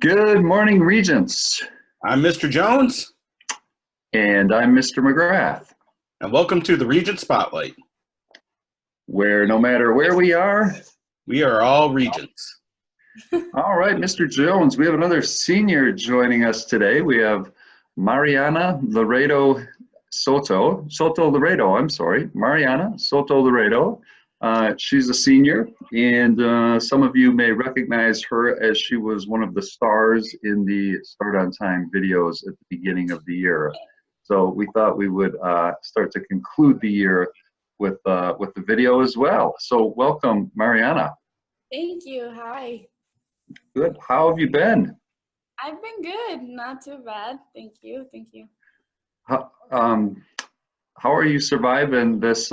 Good morning, Regents. I'm Mr. Jones, And I'm Mr. McGrath, and welcome to the Regent Spotlight. where no matter where we are, We are all Regents. all right, Mr. Jones, we have another senior joining us today. We have Mariana Laredo Soto Laredo, I'm sorry, Mariana Soto Laredo. She's a senior, and some of you may recognize her as she was one of the stars in the Start on Time videos at the beginning of the year. So we thought we would start to conclude the year with the video as well. So welcome, Mariana. Thank you. Hi. Good. How have you been? I've been good. Not too bad. Thank you. Thank you. How are you surviving this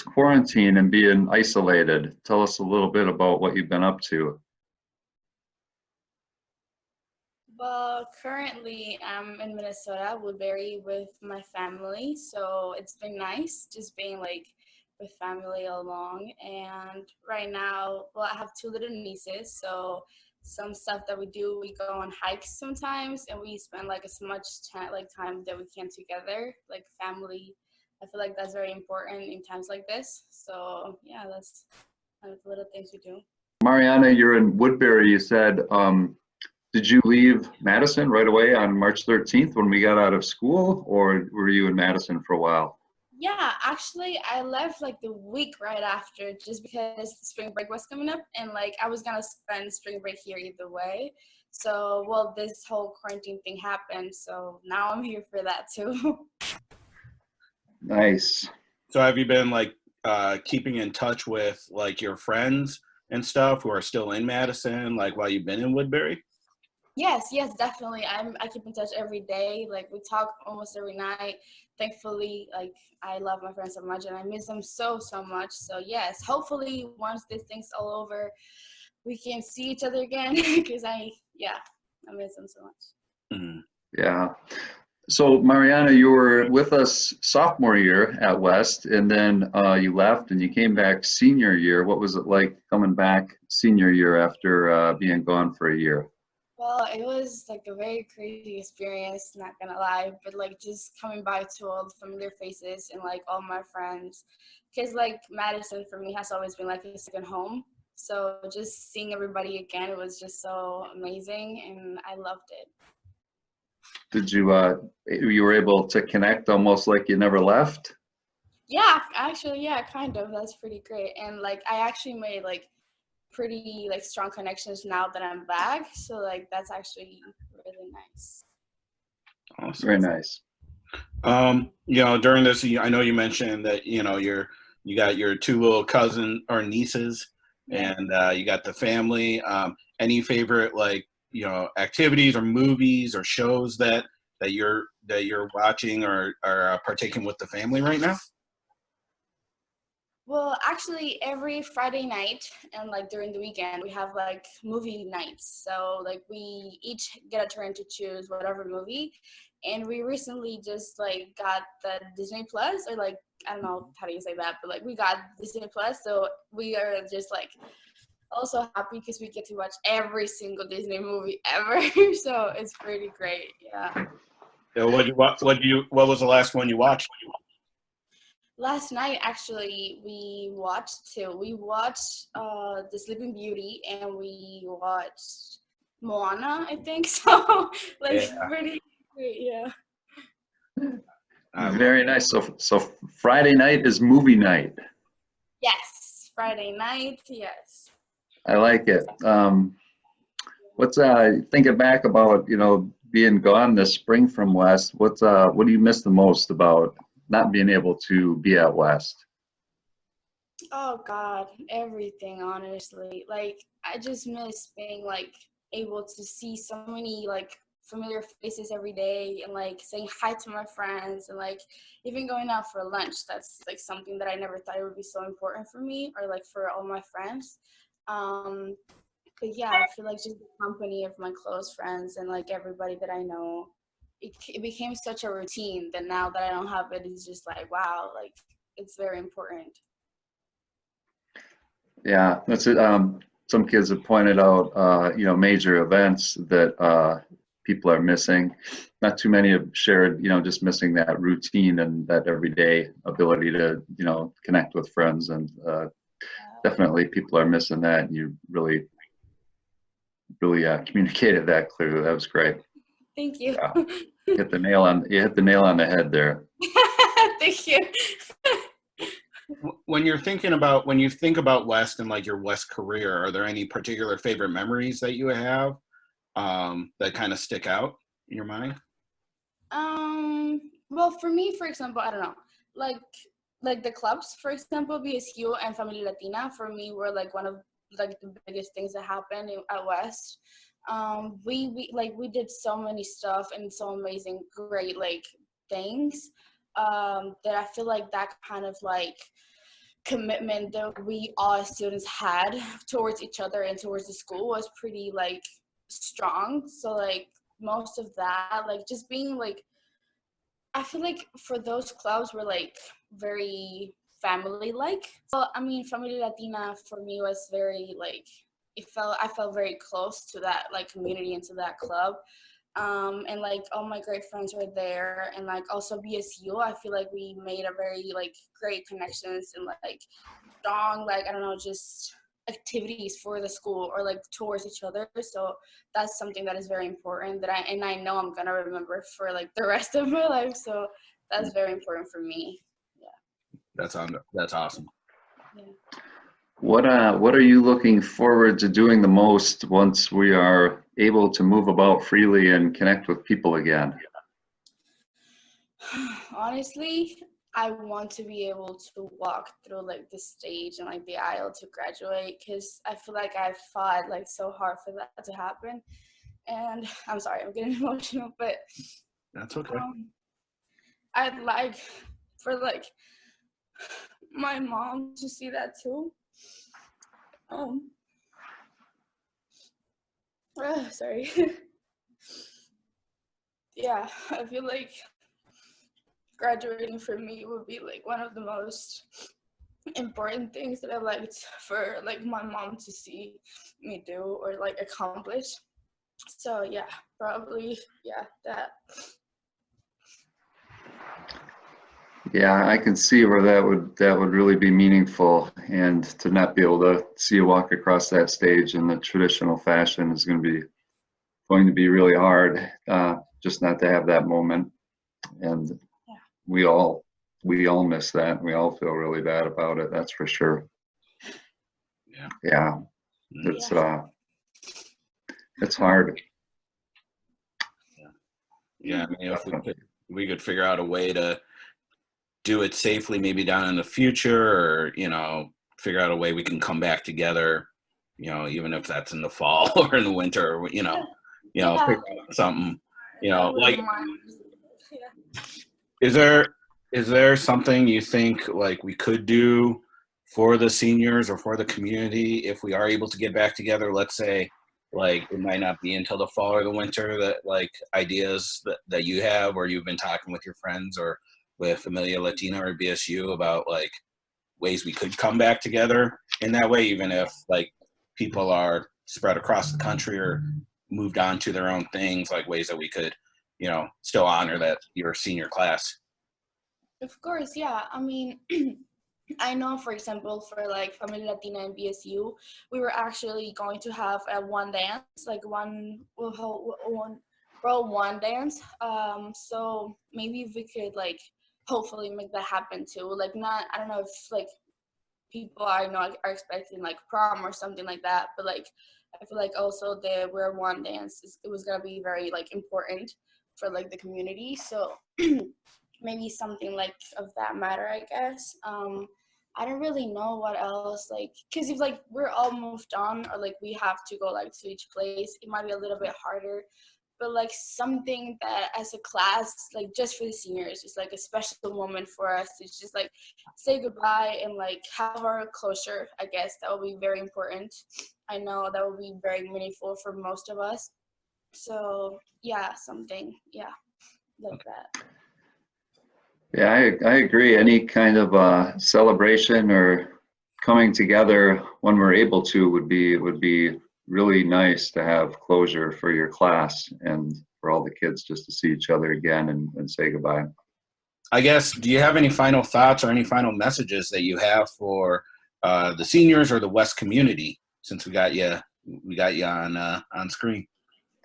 quarantine and being isolated? Tell us a little bit about what you've been up to. Well, currently I'm in Minnesota, Woodbury, with my family. So it's been nice just being like with family along. And right now, well, I have two little nieces. So some stuff that we do, we go on hikes sometimes and we spend like as much time that we can together, like family. I feel like that's very important in times like this. So yeah, that's kind of the little things we do. Mariana, you're in Woodbury, you said. Did you leave Madison right away on March 13th when we got out of school, or were you in Madison for a while? Yeah, actually, I left like the week right after just because spring break was coming up and like I was gonna spend spring break here either way. So, well, this whole quarantine thing happened, so now I'm here for that too. Nice. So have you been keeping in touch with like your friends and stuff who are still in Madison, like while you've been in Woodbury? Yes, definitely. I keep in touch every day. Like we talk almost every night. Thankfully, like I love my friends so much and I miss them so much. So yes, hopefully once this thing's all over, we can see each other again because I miss them so much. Mhm. Yeah. So Mariana, you were with us sophomore year at West, and then you left and you came back senior year. What was it like coming back senior year after being gone for a year? Well, it was like a very crazy experience, not gonna lie, but like just coming back to all the familiar faces and like all my friends. Because like Madison for me has always been like a second home. So just seeing everybody again, it was just so amazing and I loved it. Did you were able to connect almost like you never left? Yeah, actually, yeah, kind of. That's pretty great. And like I actually made like pretty like strong connections now that I'm back. So like that's actually really nice. Awesome. Very nice. During this, I know you mentioned that you got your two little cousin or nieces, Yeah. and you got the family. Any favorite activities or movies or shows that you're watching or are partaking with the family right now? Well, actually, every Friday night and like during the weekend, we have like movie nights. So like we each get a turn to choose whatever movie, and we recently just like got the Disney Plus or like I don't know how do you say that, but like we got Disney Plus, so we are just like also happy because we get to watch every single Disney movie ever. So it's pretty great. Yeah. So what was the last one you watched? Last night, actually, we watched two. We watched The Sleeping Beauty and we watched Moana, I think. So, like, Yeah, pretty great, yeah. I love. Very nice. So Friday night is movie night. Yes, Friday night, yes. I like it. What's thinking back about being gone this spring from West? What do you miss the most about not being able to be at West? Oh, God, everything, honestly. Like, I just miss being, like, able to see so many, like, familiar faces every day and, like, saying hi to my friends and, like, even going out for lunch. That's, like, something that I never thought it would be so important for me or, like, for all my friends. Um, but yeah, I feel like just the company of my close friends and like everybody that I know, it became such a routine that now that I don't have it, it's just like, wow, like it's very important. Yeah, that's it. some kids have pointed out, major events that people are missing. Not too many have shared, just missing that routine and that everyday ability to, connect with friends. And definitely people are missing that. And you really, really communicated that clearly. That was great. Thank you. Yeah. You hit the nail on the head there. Thank you. When you think about West and like your West career, are there any particular favorite memories that you have that kind of stick out in your mind? Well, for me, for example, I don't know, like the clubs, for example, BSU and Familia Latina, for me, were like one of like the biggest things that happened at West. We did so many stuff and so amazing, great like things that I feel like that kind of like commitment that we all as students had towards each other and towards the school was pretty like strong. So like most of that, like just being like, I feel like for those clubs were like very family like. So I mean, Familia Latina for me was very like, I felt very close to that like community and to that club. And like all my great friends were there, and like also BSU, I feel like we made a very like great connections and like strong, like I don't know, just activities for the school or like towards each other. So that's something that is very important that I know I'm gonna remember for like the rest of my life. So that's very important for me. Yeah. That's awesome. Yeah. What are you looking forward to doing the most once we are able to move about freely and connect with people again? Honestly, I want to be able to walk through like the stage and like the aisle to graduate, because I feel like I fought like so hard for that to happen. And I'm sorry, I'm getting emotional, but That's okay. I'd like for like my mom to see that too. Sorry. Yeah, I feel like graduating for me would be like one of the most important things that I liked for like my mom to see me do or like accomplish. So yeah, probably that. Yeah, I can see where that would really be meaningful, and to not be able to see you walk across that stage in the traditional fashion is going to be really hard. Just not to have that moment, and Yeah. we all miss that. We all feel really bad about it. That's for sure. Yeah. Yeah, it's hard. Yeah, I mean, if we could figure out a way to do it safely, maybe down in the future, or figure out a way we can come back together, even if that's in the fall or in the winter, or figure out something, like. Yeah. Is there something you think like we could do for the seniors or for the community if we are able to get back together? Let's say, like, it might not be until the fall or the winter that like ideas that you have, or you've been talking with your friends or with Familia Latina or BSU about like ways we could come back together in that way, even if like people are spread across the country or moved on to their own things, like ways that we could, still honor that your senior class. Of course, yeah. I mean, I know, for example, for like Familia Latina and BSU, we were actually going to have a one dance, like one world one dance. So maybe if we could like hopefully make that happen too. Like not, I don't know if like people I know are expecting like prom or something like that, but like I feel like also the Wear One dance it was gonna be very like important for like the community. So maybe something like of that matter, I guess. I don't really know what else, like, because if like we're all moved on or like we have to go like to each place, it might be a little bit harder. But like something that as a class, like just for the seniors, is like a special moment for us to just like say goodbye and like have our closure. I guess that will be very important. I know that will be very meaningful for most of us. So yeah, something like that. Yeah, I agree. Any kind of celebration or coming together when we're able to would be really nice to have closure for your class and for all the kids just to see each other again and say goodbye. I guess, do you have any final thoughts or any final messages that you have for the seniors or the West community, since we got you on screen?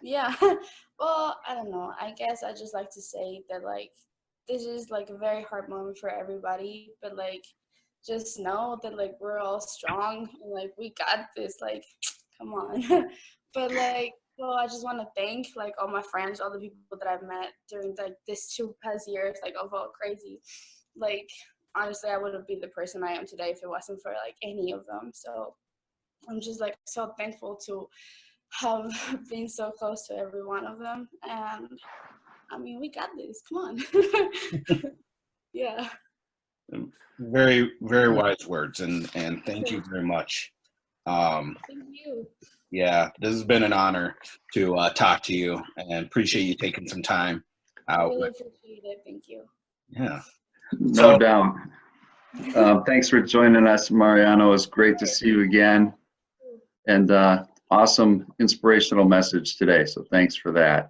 Yeah. Well, I don't know. I guess I just like to say that like this is like a very hard moment for everybody, but like just know that like we're all strong and like we got this. Like, come on. But like, well, I just want to thank like all my friends, all the people that I've met during like this 2 past years, like of all crazy. Like honestly, I wouldn't be the person I am today if it wasn't for like any of them. So I'm just like so thankful to have been so close to every one of them. And I mean, we got this. Come on. Yeah. Very, very wise words, and thank you very much. Thank you. Yeah, this has been an honor to talk to you, and appreciate you taking some time I out. really appreciate it. Thank you. Yeah. No doubt. Thanks for joining us, Mariano. It's great to see you again. And awesome inspirational message today. So thanks for that.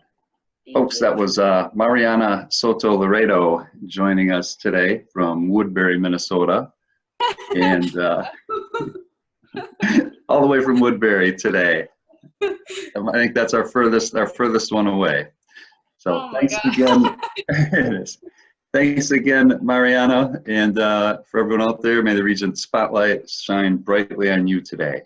Thank Folks, you. that was Mariana Soto Laredo joining us today from Woodbury, Minnesota. And all the way from Woodbury today. I think that's our furthest one away. So Oh my thanks God. again. It is. Thanks again, Mariana. And for everyone out there, may the Regent spotlight shine brightly on you today.